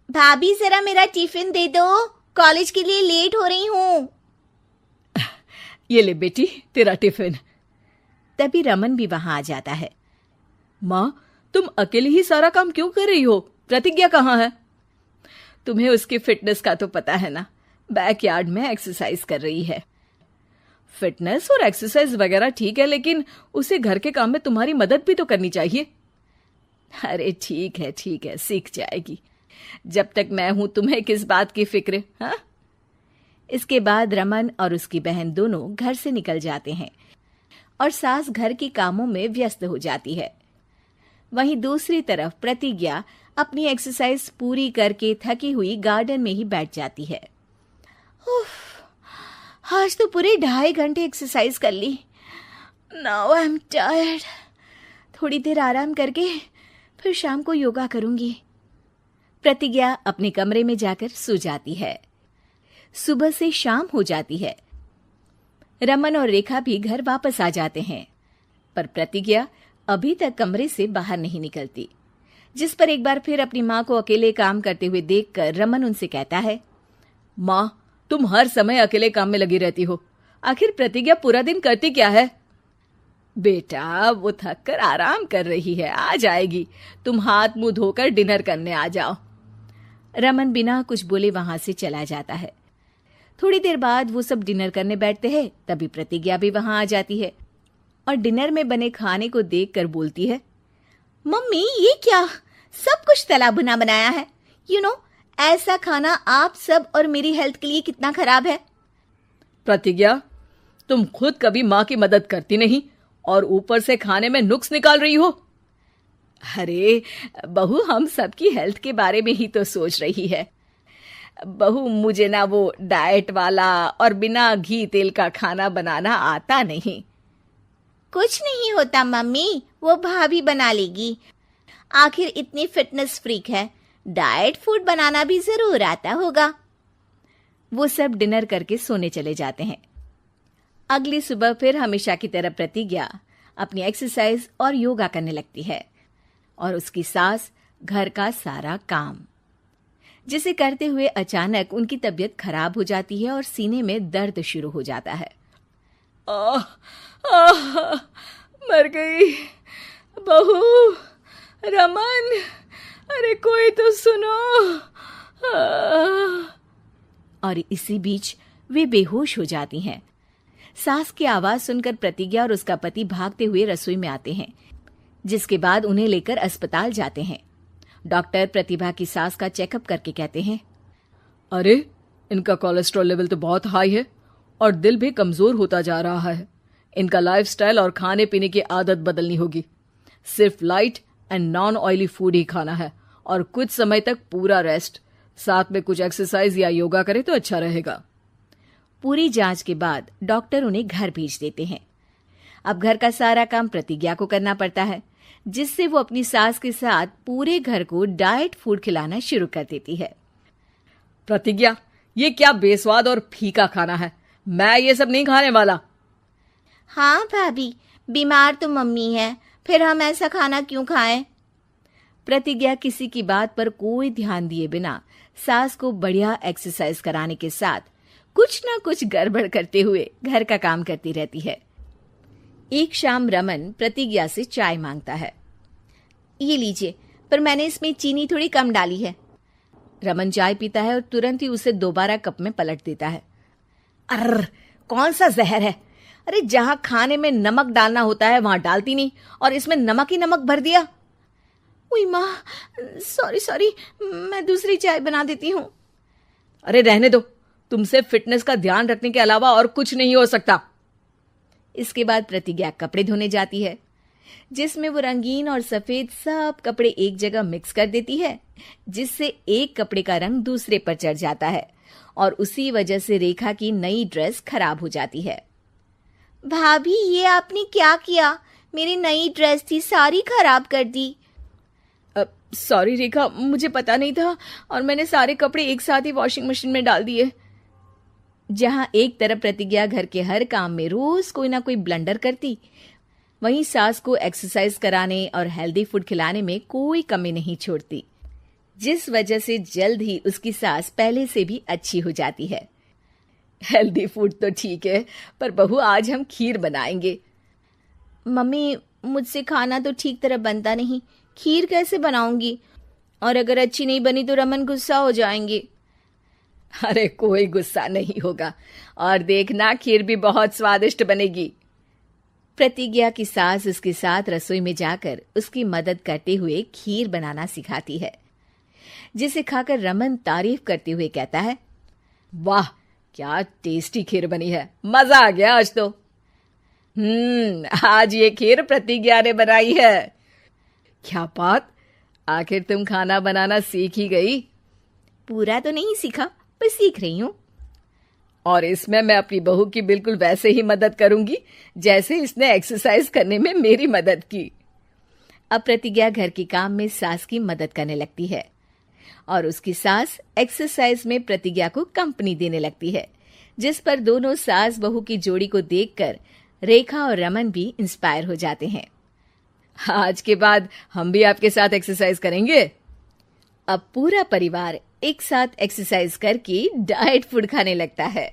भाभी जरा मेरा टिफिन दे दो, कॉलेज के लिए लेट हो रही हूँ। ये ले बेटी तेरा टिफिन। तभी रमन भी वहां आ जाता है। माँ, तुम अकेले ही सारा काम क्यों कर रही हो? प्रतिज्ञा कहाँ है? तुम्हें उसकी फिटनेस का तो पता है ना, बैकयार्ड में एक्सरसाइज कर रही है। फिटनेस और एक्सरसाइज वगैरह ठीक है, लेकिन उसे घर के काम में तुम्हारी मदद भी तो करनी चाहिए। अरे ठीक है, सीख जाएगी। जब तक मैं हूं तुम्हें किस बात की फिक्र? हाँ। इसके बाद रमन और उसकी बहन दोनों घर से निकल जाते हैं और सास घर के कामों में व्यस्त हो जाती है। वहीं दूसरी तरफ प्रतिज्ञा अपनी एक्सरसाइज पूरी करके थकी हुई गार्डन में ही बैठ जाती है। आज तो पूरे 2.5 घंटे एक्सरसाइज कर ली। Now I am tired. थोड़ी देर आराम करके फिर शाम को योगा करूंगी। प्रतिज्ञा अपने कमरे में जाकर सो जाती है। सुबह से शाम हो जाती है। रमन और रेखा भी घर वापस आ जाते हैं, पर प्रतिज्ञा अभी तक कमरे से बाहर नहीं निकलती, जिस पर एक बार फिर अपनी माँ को अकेले काम करते हुए देखकर रमन उनसे कहता है, माँ, तुम हर समय अकेले काम में लगी रहती हो। आखिर प्रतिज्ञा पूरा दिन करती क्या है? बेटा, वो थक कर आराम कर रही है, आ जाएगी। तुम हाथ मुंह धोकर डिनर करने आ जाओ। रमन बिना कुछ बोले वहां से चला जाता है। थोड़ी देर बाद वो सब डिनर करने बैठते हैं। तभी प्रतिज्ञा भी वहां आ जाती है और डिनर में बने खाने को देखकर बोलती है, मम्मी ये क्या, सब कुछ तला भुना बनाया है। ऐसा खाना आप सब और मेरी हेल्थ के लिए कितना खराब है। प्रतिज्ञा, तुम खुद कभी माँ की मदद करती नहीं और ऊपर से खाने में नुक्स निकाल रही हो। अरे बहू, हम सबकी हेल्थ के बारे में ही तो सोच रही है। बहू, मुझे ना वो डाइट वाला और बिना घी तेल का खाना बनाना आता नहीं। कुछ नहीं होता मम्मी, वो भाभी बना लेगी। आखिर इतनी फिटनेस फ्रीक है, डाइट फूड बनाना भी जरूर आता होगा। वो सब डिनर करके सोने चले जाते हैं। अगली सुबह फिर हमेशा की तरह प्रतिज्ञा अपनी एक्सरसाइज और योगा करने लगती है और उसकी सास घर का सारा काम, जिसे करते हुए अचानक उनकी तबीयत खराब हो जाती है और सीने में दर्द शुरू हो जाता है। मर गई बहू। रमन, अरे कोई तो सुनो। और इसी बीच वे बेहोश हो जाती हैं। सास की आवाज सुनकर प्रतिज्ञा और उसका पति भागते हुए रसोई में आते हैं, जिसके बाद उन्हें लेकर अस्पताल जाते हैं। डॉक्टर प्रतिभा की सास का चेकअप करके कहते हैं, अरे इनका कोलेस्ट्रॉल लेवल तो बहुत हाई है और दिल भी कमजोर होता जा रहा है। इनका लाइफस्टाइल और खाने पीने की आदत बदलनी होगी। सिर्फ light and non oily food ही खाना है और कुछ समय तक पूरा रेस्ट, साथ में कुछ एक्सरसाइज या योगा करे तो अच्छा रहेगा। पूरी जांच के बाद डॉक्टर उन्हें घर भेज देते हैं। अब घर का सारा काम प्रतिज्ञा को करना पड़ता है, जिससे वो अपनी सास के साथ पूरे घर को डाइट फूड खिलाना शुरू कर देती है। प्रतिज्ञा, ये क्या बेस्वाद और फीका खाना है, मैं ये सब नहीं खाने वाला। हाँ भाभी, बीमार तो मम्मी है, फिर हम ऐसा खाना क्यों खाएं? प्रतिज्ञा किसी की बात पर कोई ध्यान दिए बिना सास को बढ़िया एक्सरसाइज कराने के साथ कुछ ना कुछ गड़बड़ करते हुए घर का काम करती रहती है। एक शाम रमन प्रतिज्ञा से चाय मांगता है। ये लीजिए, पर मैंने इसमें चीनी थोड़ी कम डाली है। रमन चाय पीता है और तुरंत ही उसे दोबारा कप में पलट देता है। अर्र, कौन सा जहर है? अरे जहां खाने में नमक डालना होता है वहां डालती नहीं और इसमें नमक ही नमक भर दिया। उई माँ, सॉरी, मैं दूसरी चाय बना देती हूँ। अरे रहने दो, तुमसे फिटनेस का ध्यान रखने के अलावा और कुछ नहीं हो सकता। इसके बाद प्रतिज्ञा कपड़े धोने जाती है, जिसमें वो रंगीन और सफेद सब कपड़े एक जगह मिक्स कर देती है, जिससे एक कपड़े का रंग दूसरे पर चढ़ जाता है और उसी वजह से रेखा की नई ड्रेस खराब हो जाती है। भाभी, ये आपने क्या किया? मेरी नई ड्रेस थी, सारी खराब कर दी। सॉरी रेखा, मुझे पता नहीं था और मैंने सारे कपड़े एक साथ ही वॉशिंग मशीन में डाल दिए। जहां एक तरफ प्रतिज्ञा घर के हर काम में रोज कोई ना कोई ब्लंडर करती, वहीं सास को एक्सरसाइज कराने और हेल्दी फूड खिलाने में कोई कमी नहीं छोड़ती। जिस वजह से जल्द ही उसकी सास पहले से भी अच्छी हो जाती है। हेल्दी फूड तो ठीक है, पर बहू आज हम खीर बनाएंगे। मम्मी, मुझसे खाना तो ठीक तरह बनता नहीं, खीर कैसे बनाऊंगी? और अगर अच्छी नहीं बनी तो रमन गुस्सा हो जाएंगे। अरे कोई गुस्सा नहीं होगा, और देखना खीर भी बहुत स्वादिष्ट बनेगी। प्रतिज्ञा की सास उसके साथ रसोई में जाकर उसकी मदद करते हुए खीर बनाना सिखाती है, जिसे खाकर रमन तारीफ करते हुए कहता है, वाह क्या टेस्टी खीर बनी है, मजा आ गया आज तो। आज ये खीर प्रतिज्ञा ने बनाई है। क्या बात, आखिर तुम खाना बनाना सीख ही गई? पूरा तो नहीं सीखा, पर सीख रही हूँ। और इसमें मैं अपनी बहू की बिल्कुल वैसे ही मदद करूंगी जैसे इसने एक्सरसाइज करने में मेरी मदद की। अब प्रतिज्ञा घर के काम में सास की मदद करने लगती है और उसकी सास एक्सरसाइज में प्रतिज्ञा को कंपनी देने लगती है, जिस पर दोनों सास बहू की जोड़ी को देखकर रेखा और रमन भी इंस्पायर हो जाते हैं। आज के बाद हम भी आपके साथ एक्सरसाइज करेंगे। अब पूरा परिवार एक साथ एक्सरसाइज करके डाइट फूड खाने लगता है।